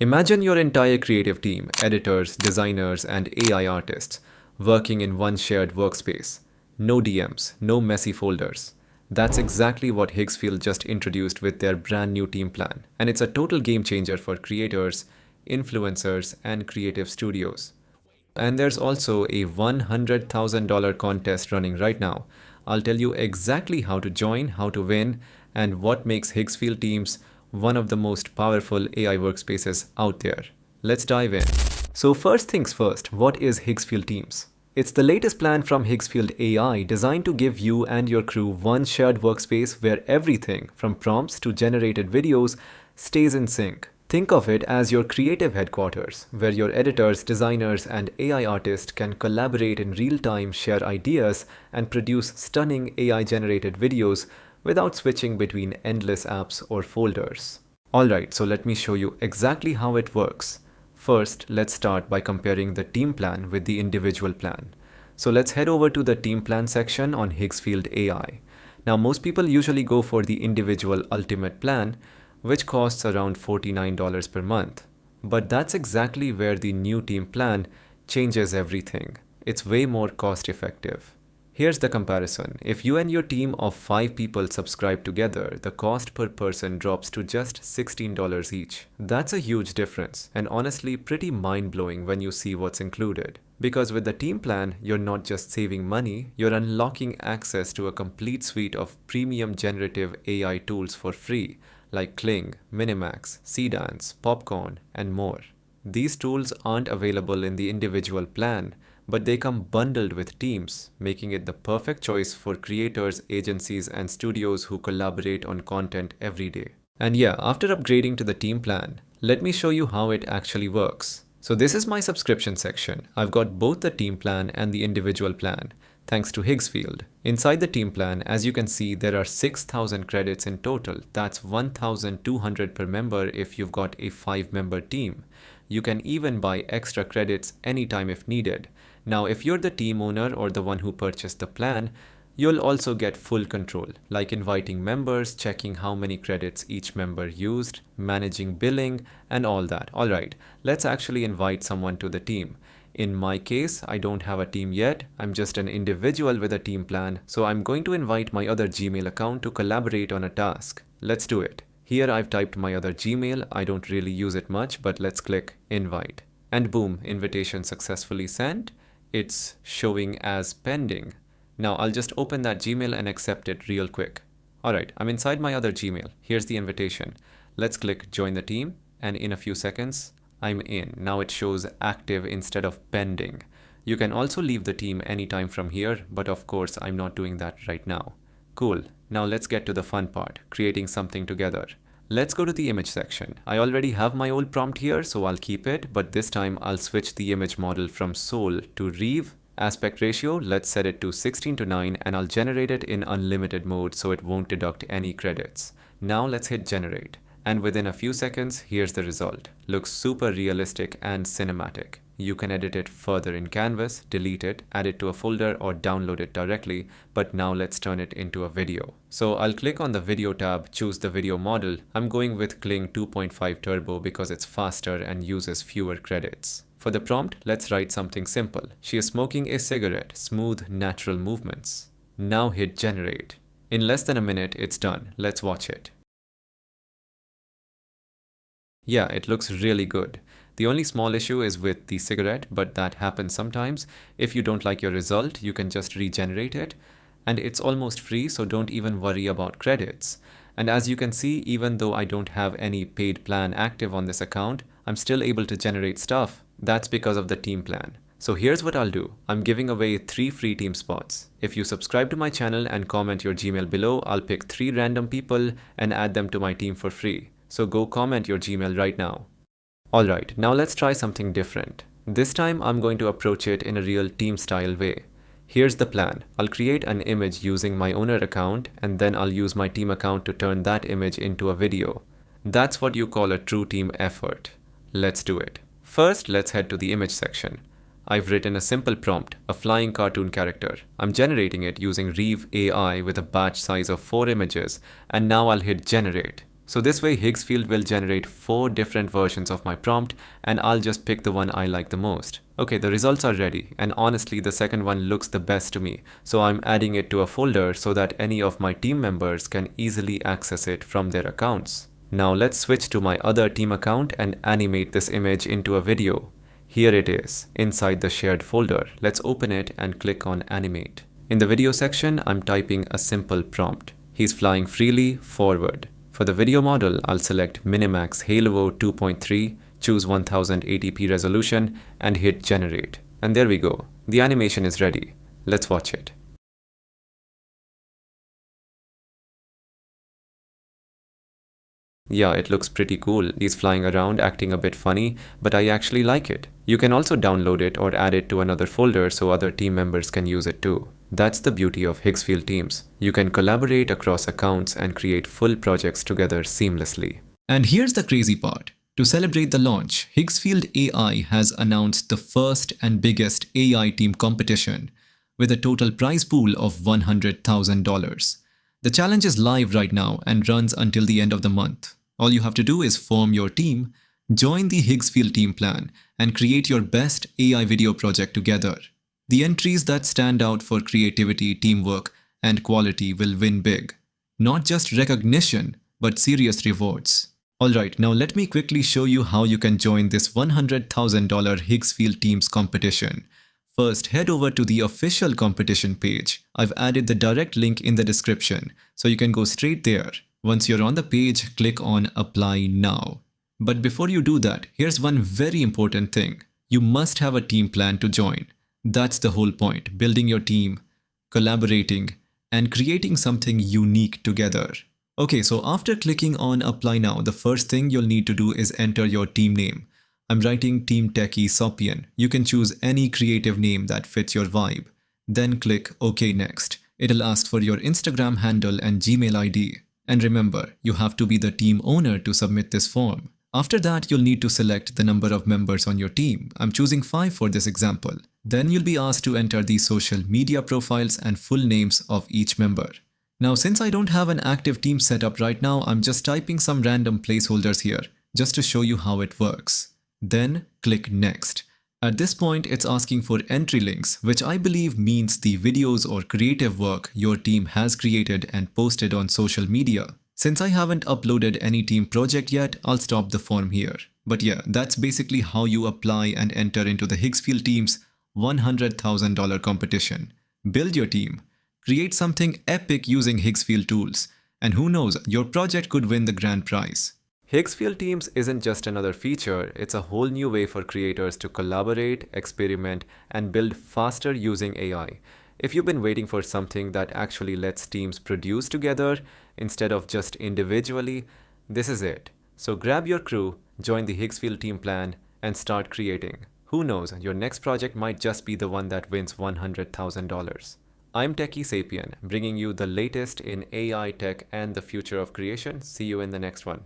Imagine your entire creative team, editors, designers, and AI artists, working in one shared workspace. No DMs, no messy folders. That's exactly what Higgsfield just introduced with their brand new team plan, and it's a total game changer for creators, influencers, and creative studios. And there's also a $100,000 contest running right now. I'll tell you exactly how to join, how to win, and what makes Higgsfield Teams one of the most powerful AI workspaces out there. Let's dive in. So first things first, what is Higgsfield Teams? It's the latest plan from Higgsfield AI designed to give you and your crew one shared workspace where everything, from prompts to generated videos, stays in sync. Think of it as your creative headquarters, where your editors, designers, and AI artists can collaborate in real time, share ideas, and produce stunning AI-generated videos without switching between endless apps or folders. Alright, so let me show you exactly how it works. First, let's start by comparing the team plan with the individual plan. So let's head over to the team plan section on Higgsfield AI. Now, most people usually go for the individual ultimate plan, which costs around $49 per month. But that's exactly where the new team plan changes everything. It's way more cost effective. Here's the comparison. If you and your team of 5 people subscribe together, the cost per person drops to just $16 each. That's a huge difference, and honestly pretty mind-blowing when you see what's included. Because with the team plan, you're not just saving money, you're unlocking access to a complete suite of premium generative AI tools for free, like Kling, Minimax, Seedance, Popcorn, and more. These tools aren't available in the individual plan, but they come bundled with Teams, making it the perfect choice for creators, agencies, and studios who collaborate on content every day. And yeah, after upgrading to the team plan, let me show you how it actually works. So this is my subscription section. I've got both the team plan and the individual plan, thanks to Higgsfield. Inside the team plan, as you can see, there are 6,000 credits in total. That's 1,200 per member if you've got a 5-member team. You can even buy extra credits anytime if needed. Now, if you're the team owner or the one who purchased the plan, you'll also get full control, like inviting members, checking how many credits each member used, managing billing, and all that. Alright, let's actually invite someone to the team. In my case, I don't have a team yet. I'm just an individual with a team plan, so I'm going to invite my other Gmail account to collaborate on a task. Let's do it. Here I've typed my other Gmail. I don't really use it much, but let's click invite. And boom, invitation successfully sent. It's showing as pending. Now I'll just open that Gmail and accept it real quick. Alright, I'm inside my other Gmail. Here's the invitation. Let's click join the team, and in a few seconds, I'm in. Now it shows active instead of pending. You can also leave the team anytime from here, but of course I'm not doing that right now. Cool. Now let's get to the fun part, creating something together. Let's go to the image section. I already have my old prompt here, so I'll keep it, but this time I'll switch the image model from Soul to Reeve. Aspect ratio, let's set it to 16:9, and I'll generate it in unlimited mode so it won't deduct any credits. Now let's hit generate. And within a few seconds, here's the result. Looks super realistic and cinematic. You can edit it further in Canvas, delete it, add it to a folder, or download it directly, but now let's turn it into a video. So I'll click on the video tab, choose the video model. I'm going with Kling 2.5 Turbo because it's faster and uses fewer credits. For the prompt, let's write something simple. She is smoking a cigarette, smooth, natural movements. Now hit generate. In less than a minute, it's done. Let's watch it. Yeah, it looks really good. The only small issue is with the cigarette, but that happens sometimes. If you don't like your result, you can just regenerate it. And it's almost free, so don't even worry about credits. And as you can see, even though I don't have any paid plan active on this account, I'm still able to generate stuff. That's because of the team plan. So here's what I'll do. I'm giving away 3 free team spots. If you subscribe to my channel and comment your Gmail below, I'll pick 3 random people and add them to my team for free. So go comment your Gmail right now. Alright, now let's try something different. This time I'm going to approach it in a real team style way. Here's the plan. I'll create an image using my owner account, and then I'll use my team account to turn that image into a video. That's what you call a true team effort. Let's do it. First, let's head to the image section. I've written a simple prompt, a flying cartoon character. I'm generating it using Reeve AI with a batch size of 4 images, and now I'll hit generate. So this way Higgsfield will generate 4 different versions of my prompt and I'll just pick the one I like the most. Okay, the results are ready and honestly the second one looks the best to me. So I'm adding it to a folder so that any of my team members can easily access it from their accounts. Now let's switch to my other team account and animate this image into a video. Here it is, inside the shared folder. Let's open it and click on animate. In the video section, I'm typing a simple prompt. He's flying freely forward. For the video model, I'll select Minimax Hailuo 2.3, choose 1080p resolution and hit generate. And there we go. The animation is ready. Let's watch it. Yeah, it looks pretty cool. He's flying around acting a bit funny, but I actually like it. You can also download it or add it to another folder so other team members can use it too. That's the beauty of Higgsfield Teams. You can collaborate across accounts and create full projects together seamlessly. And here's the crazy part. To celebrate the launch, Higgsfield AI has announced the first and biggest AI team competition with a total prize pool of $100,000. The challenge is live right now and runs until the end of the month. All you have to do is form your team, join the Higgsfield team plan, and create your best AI video project together. The entries that stand out for creativity, teamwork, and quality will win big. Not just recognition, but serious rewards. Alright, now let me quickly show you how you can join this $100,000 Higgsfield Teams competition. First, head over to the official competition page. I've added the direct link in the description, so you can go straight there. Once you're on the page, click on Apply Now. But before you do that, here's one very important thing. You must have a team plan to join. That's the whole point, building your team, collaborating, and creating something unique together. Okay, so after clicking on Apply Now, the first thing you'll need to do is enter your team name. I'm writing Team Techie Sapien. You can choose any creative name that fits your vibe. Then click OK Next. It'll ask for your Instagram handle and Gmail ID. And remember, you have to be the team owner to submit this form. After that, you'll need to select the number of members on your team. I'm choosing 5 for this example. Then you'll be asked to enter the social media profiles and full names of each member. Now, since I don't have an active team set up right now, I'm just typing some random placeholders here, just to show you how it works. Then click Next. At this point, it's asking for entry links, which I believe means the videos or creative work your team has created and posted on social media. Since I haven't uploaded any team project yet, I'll stop the form here. But yeah, that's basically how you apply and enter into the Higgsfield Teams $100,000 competition. Build your team, create something epic using Higgsfield tools, and who knows, your project could win the grand prize. Higgsfield Teams isn't just another feature, it's a whole new way for creators to collaborate, experiment, and build faster using AI. If you've been waiting for something that actually lets teams produce together instead of just individually, this is it. So grab your crew, join the Higgsfield team plan, and start creating. Who knows, your next project might just be the one that wins $100,000. I'm Techie Sapien, bringing you the latest in AI tech and the future of creation. See you in the next one.